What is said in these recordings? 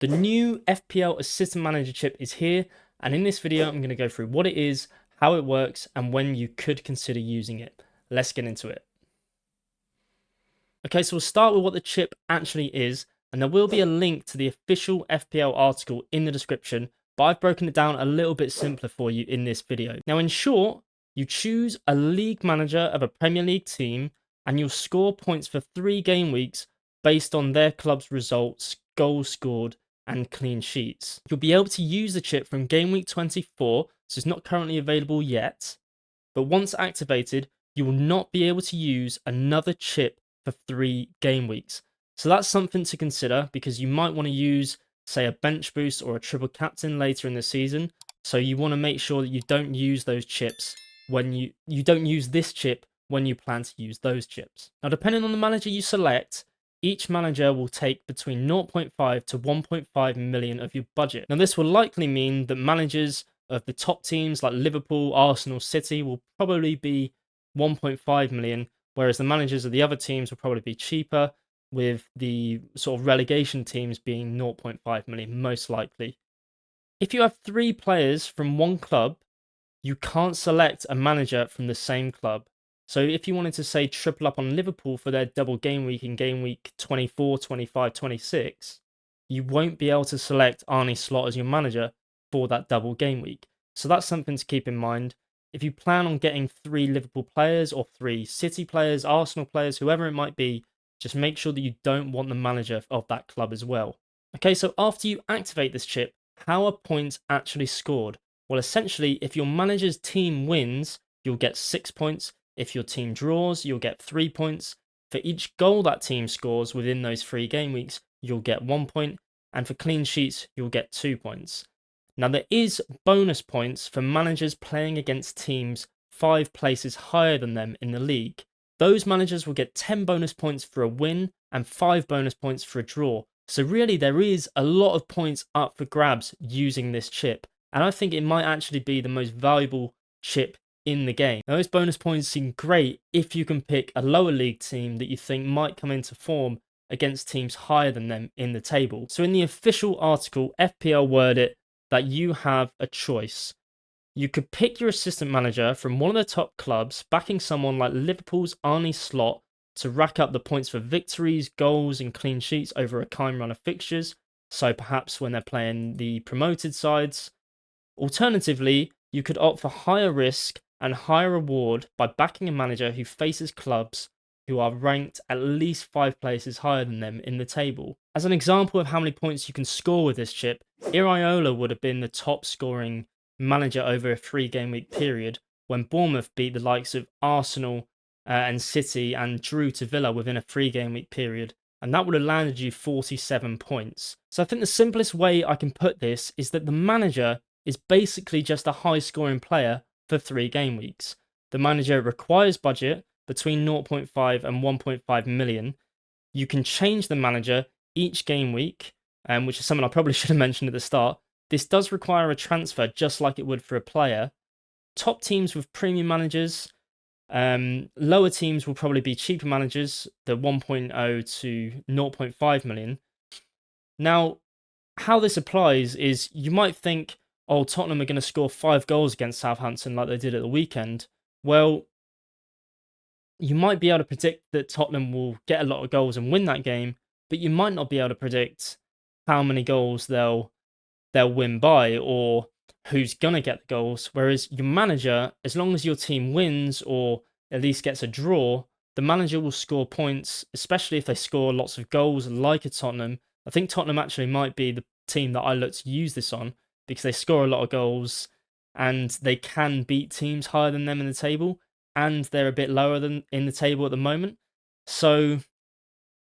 The new FPL Assistant Manager Chip is here, and in this video I'm going to go through what it is, how it works, and when you could consider using it. Let's get into it. Okay, so we'll start with what the chip actually is, and there will be a link to the official FPL article in the description, but I've broken it down a little bit simpler for you in this video. Now, in short, you choose a league manager of a Premier League team, and you'll score points for 3 game weeks based on their club's results, goals scored, and clean sheets. You'll be able to use the chip from game week 24, so it's not currently available yet, but once activated, you will not be able to use another chip for 3 game weeks. So that's something to consider, because you might want to use, say, a bench boost or a triple captain later in the season. So you want to make sure that you don't use those chips when you don't use this chip when you plan to use those chips. Now, depending on the manager you select, each manager will take between 0.5 to 1.5 million of your budget. Now, this will likely mean that managers of the top teams like Liverpool, Arsenal, City will probably be 1.5 million, whereas the managers of the other teams will probably be cheaper, with the sort of relegation teams being 0.5 million most likely. If you have 3 players from one club, you can't select a manager from the same club. So if you wanted to, say, triple up on Liverpool for their double game week in game week 24, 25, 26, you won't be able to select Arne Slot as your manager for that double game week. So that's something to keep in mind. If you plan on getting 3 Liverpool players or 3 City players, Arsenal players, whoever it might be, just make sure that you don't want the manager of that club as well. Okay, so after you activate this chip, how are points actually scored? Well, essentially, if your manager's team wins, you'll get 6 points. If your team draws, you'll get 3 points. For each goal that team scores within those 3 game weeks, you'll get 1 point. And for clean sheets, you'll get 2 points. Now, there is bonus points for managers playing against teams 5 places higher than them in the league. Those managers will get 10 bonus points for a win and 5 bonus points for a draw. So really, there is a lot of points up for grabs using this chip. And I think it might actually be the most valuable chip in the game. Now, those bonus points seem great if you can pick a lower league team that you think might come into form against teams higher than them in the table. So in the official article, FPL word it that you have a choice. You could pick your assistant manager from one of the top clubs, backing someone like Liverpool's Arne Slot to rack up the points for victories, goals, and clean sheets over a kind run of fixtures. So perhaps when they're playing the promoted sides. Alternatively, you could opt for higher risk and higher reward by backing a manager who faces clubs who are ranked at least 5 places higher than them in the table. As an example of how many points you can score with this chip, Iriola would have been the top scoring manager over a 3 game week period when Bournemouth beat the likes of Arsenal and City and drew to Villa within a 3 game week period. And that would have landed you 47 points. So I think the simplest way I can put this is that the manager is basically just a high scoring player for 3 game weeks. The manager requires budget between 0.5 and 1.5 million. You can change the manager each game week, which is something I probably should have mentioned at the start. This does require a transfer just like it would for a player. Top teams with premium managers, lower teams will probably be cheaper managers, the 1.0 to 0.5 million. Now, how this applies is you might think, oh, Tottenham are going to score 5 goals against Southampton like they did at the weekend. Well, you might be able to predict that Tottenham will get a lot of goals and win that game, but you might not be able to predict how many goals they'll win by or who's going to get the goals. Whereas your manager, as long as your team wins or at least gets a draw, the manager will score points, especially if they score lots of goals like a Tottenham. I think Tottenham actually might be the team that I look to use this on because they score a lot of goals and they can beat teams higher than them in the table, and they're a bit lower than in the table at the moment. So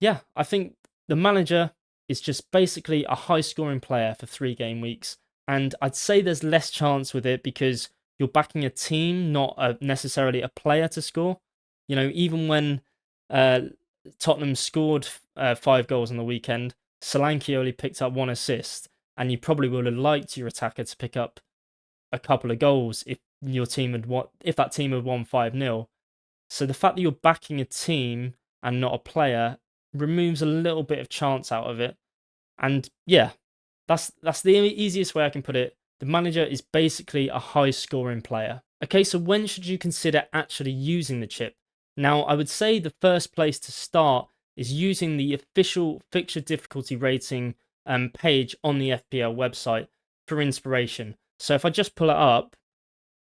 yeah, I think the manager is just basically a high scoring player for 3 game weeks. And I'd say there's less chance with it because you're backing a team, not necessarily a player to score. You know, even when Tottenham scored 5 goals on the weekend, Solanke only picked up 1 assist, and you probably would have liked your attacker to pick up a couple of goals if your team if that team had won 5-0. So the fact that you're backing a team and not a player removes a little bit of chance out of it. And yeah, That's the easiest way I can put it. The manager is basically a high scoring player. Okay, so when should you consider actually using the chip? Now, I would say the first place to start is using the official fixture difficulty rating page on the FPL website for inspiration. So if I just pull it up,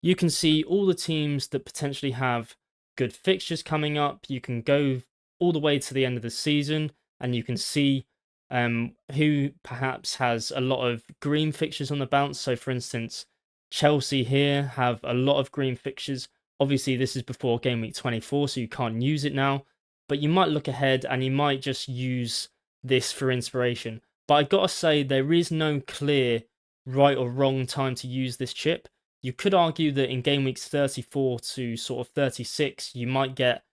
you can see all the teams that potentially have good fixtures coming up. You can go all the way to the end of the season and you can see who perhaps has a lot of green fixtures on the bounce. So, for instance, Chelsea here have a lot of green fixtures. Obviously, this is before game week 24, so you can't use it now. But you might look ahead and you might just use this for inspiration. But I gotta say, there is no clear right or wrong time to use this chip. You could argue that in game weeks 34 to sort of 36, you might get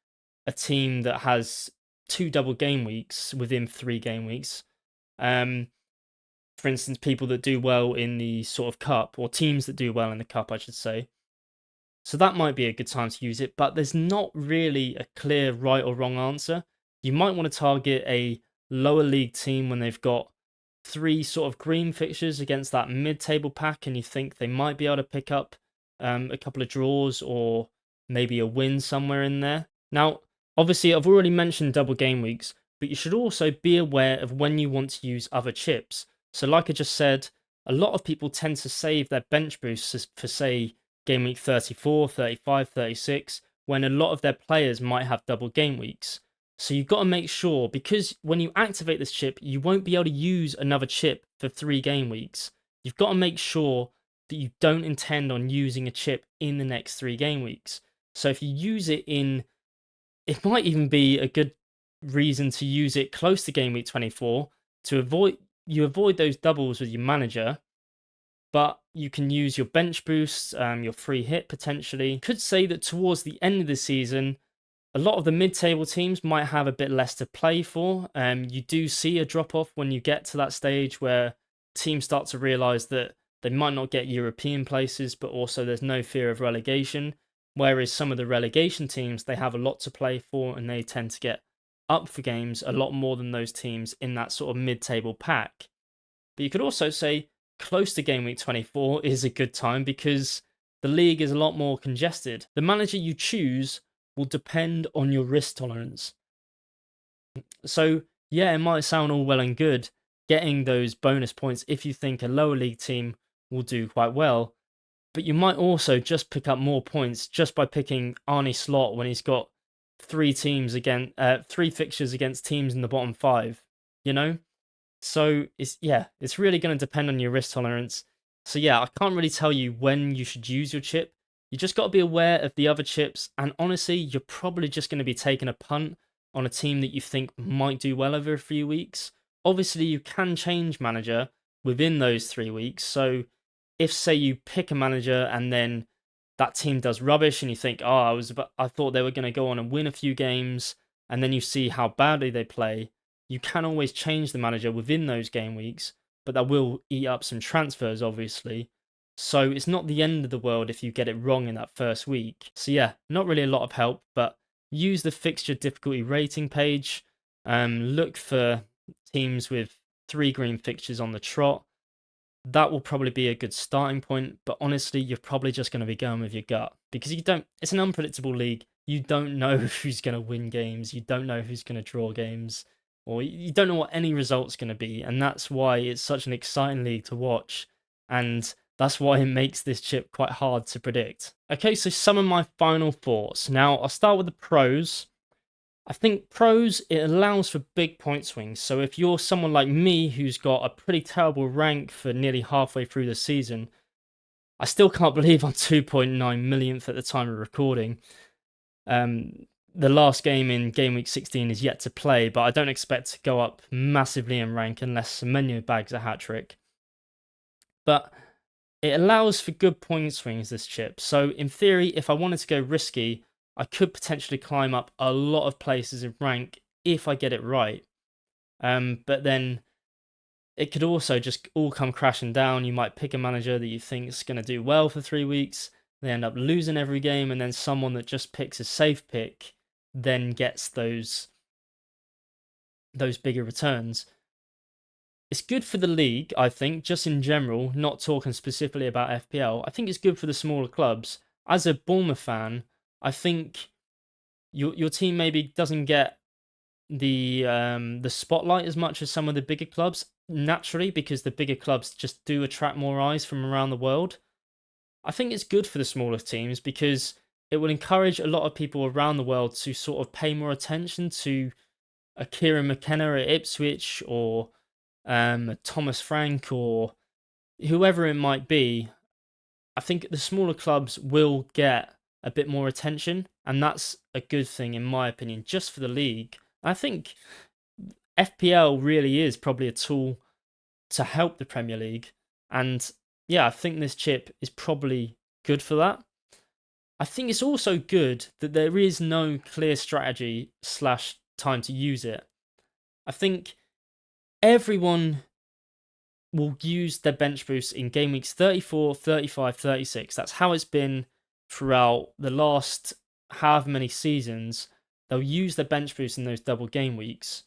a team that has 2 double game weeks within 3 game weeks. For instance, people that do well in the sort of cup, or teams that do well in the cup, I should say. So that might be a good time to use it, but there's not really a clear right or wrong answer. You might want to target a lower league team when they've got 3 sort of green fixtures against that mid-table pack, and you think they might be able to pick up a couple of draws or maybe a win somewhere in there. Now, obviously, I've already mentioned double game weeks, but you should also be aware of when you want to use other chips. So like I just said, a lot of people tend to save their bench boosts for, say, game week 34, 35, 36, when a lot of their players might have double game weeks. So you've got to make sure, because when you activate this chip, you won't be able to use another chip for 3 game weeks. You've got to make sure that you don't intend on using a chip in the next 3 game weeks. So if you use it it might even be a good reason to use it close to game week 24 to avoid those doubles with your manager, but you can use your bench boosts, your free hit potentially. Could say that towards the end of the season, a lot of the mid-table teams might have a bit less to play for. You do see a drop-off when you get to that stage where teams start to realise that they might not get European places, but also there's no fear of relegation. Whereas some of the relegation teams, they have a lot to play for and they tend to get up for games a lot more than those teams in that sort of mid-table pack. But you could also say close to game week 24 is a good time because the league is a lot more congested. The manager you choose will depend on your risk tolerance. So, yeah, it might sound all well and good getting those bonus points if you think a lower league team will do quite well, but you might also just pick up more points just by picking Arne Slot when he's got 3 fixtures against teams in the bottom 5, you know? So it's really going to depend on your risk tolerance. So yeah, I can't really tell you when you should use your chip. You just got to be aware of the other chips, and honestly, you're probably just going to be taking a punt on a team that you think might do well over a few weeks. Obviously, you can change manager within those 3 weeks. So if, say, you pick a manager and then that team does rubbish and you think, oh, I thought they were going to go on and win a few games, and then you see how badly they play, you can always change the manager within those game weeks, but that will eat up some transfers, obviously. So it's not the end of the world if you get it wrong in that first week. So yeah, not really a lot of help, but use the fixture difficulty rating page. Look for teams with 3 green fixtures on the trot. That will probably be a good starting point, but honestly, you're probably just going to be going with your gut because it's an unpredictable league. You don't know who's going to win games. You don't know who's going to draw games, or you don't know what any result's going to be. And that's why it's such an exciting league to watch. And that's why it makes this chip quite hard to predict. Okay, so some of my final thoughts. Now, I'll start with the pros. I think pros, it allows for big point swings. So if you're someone like me who's got a pretty terrible rank for nearly halfway through the season, I still can't believe I'm 2.9 millionth at the time of recording. The last game in game week 16 is yet to play, but I don't expect to go up massively in rank unless Semenyo bags a hat-trick. But it allows for good point swings, this chip. So in theory, if I wanted to go risky, I could potentially climb up a lot of places in rank if I get it right. But then it could also just all come crashing down. You might pick a manager that you think is going to do well for 3 weeks. They end up losing every game, and then someone that just picks a safe pick then gets those bigger returns. It's good for the league, I think, just in general, not talking specifically about FPL. I think it's good for the smaller clubs. As a Bournemouth fan, I think your team maybe doesn't get the spotlight as much as some of the bigger clubs naturally, because the bigger clubs just do attract more eyes from around the world. I think it's good for the smaller teams because it will encourage a lot of people around the world to sort of pay more attention to a Kieran McKenna at Ipswich, or Thomas Frank, or whoever it might be. I think the smaller clubs will get a bit more attention, and that's a good thing in my opinion, just for the league. I think FPL really is probably a tool to help the Premier League, and yeah, I think this chip is probably good for that. I think it's also good that there is no clear strategy slash time to use it. I think everyone will use their bench boost in game weeks 34, 35, 36. That's how it's been throughout the last however many seasons. They'll use their bench boost in those double game weeks.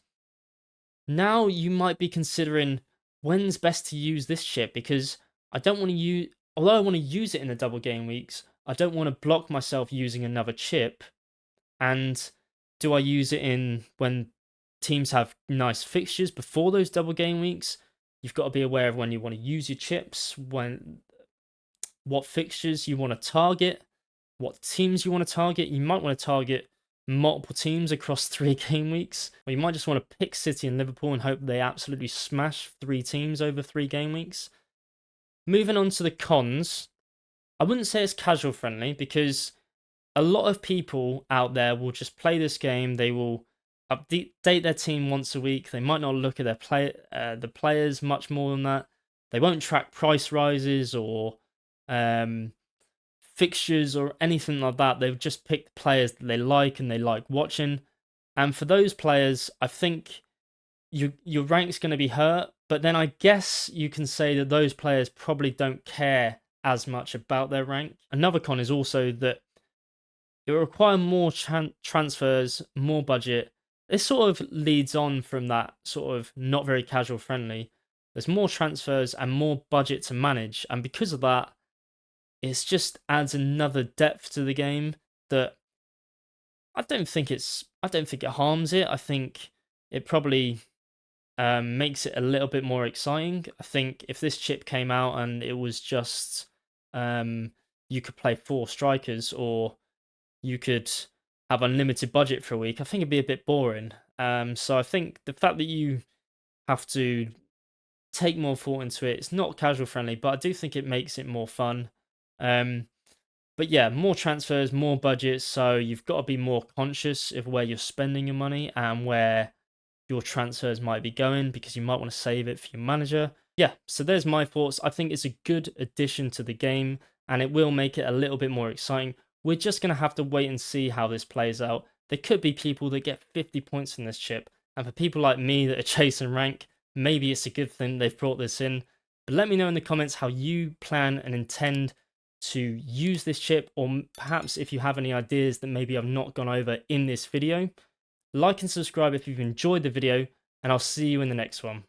Now you might be considering when's best to use this chip, because I don't want to use, although I want to use it in the double game weeks, I don't want to block myself using another chip. And do I use it in when teams have nice fixtures before those double game weeks? You've got to be aware of when you want to use your chips, what fixtures you want to target, what teams you want to target. You might want to target multiple teams across 3 game weeks, or you might just want to pick City and Liverpool and hope they absolutely smash 3 teams over 3 game weeks. Moving on to the cons, I wouldn't say it's casual friendly, because a lot of people out there will just play this game. They will update their team once a week. They might not look at the players much more than that. They won't track price rises or fixtures or anything like that. They'll just pick the players that they like and they like watching. And for those players, I think your rank's going to be hurt. But then I guess you can say that those players probably don't care as much about their rank. Another con is also that it will require more transfers, more budget. This sort of leads on from that sort of not very casual friendly. There's more transfers and more budget to manage, and because of that, it just adds another depth to the game that I don't think it harms it. I think it probably makes it a little bit more exciting. I think if this chip came out and it was just you could play 4 strikers, or you could have unlimited budget for a week, I think it'd be a bit boring. So I think the fact that you have to take more thought into it, it's not casual friendly, but I do think it makes it more fun. But yeah, more transfers, more budgets, so you've got to be more conscious of where you're spending your money and where your transfers might be going, because you might want to save it for your manager. Yeah, so there's my thoughts. I think it's a good addition to the game, and it will make it a little bit more exciting. We're just going to have to wait and see how this plays out. There could be people that get 50 points in this chip, and for people like me that are chasing rank, maybe it's a good thing they've brought this in. But let me know in the comments how you plan and intend to use this chip, or perhaps if you have any ideas that maybe I've not gone over in this video. Like and subscribe if you've enjoyed the video, and I'll see you in the next one.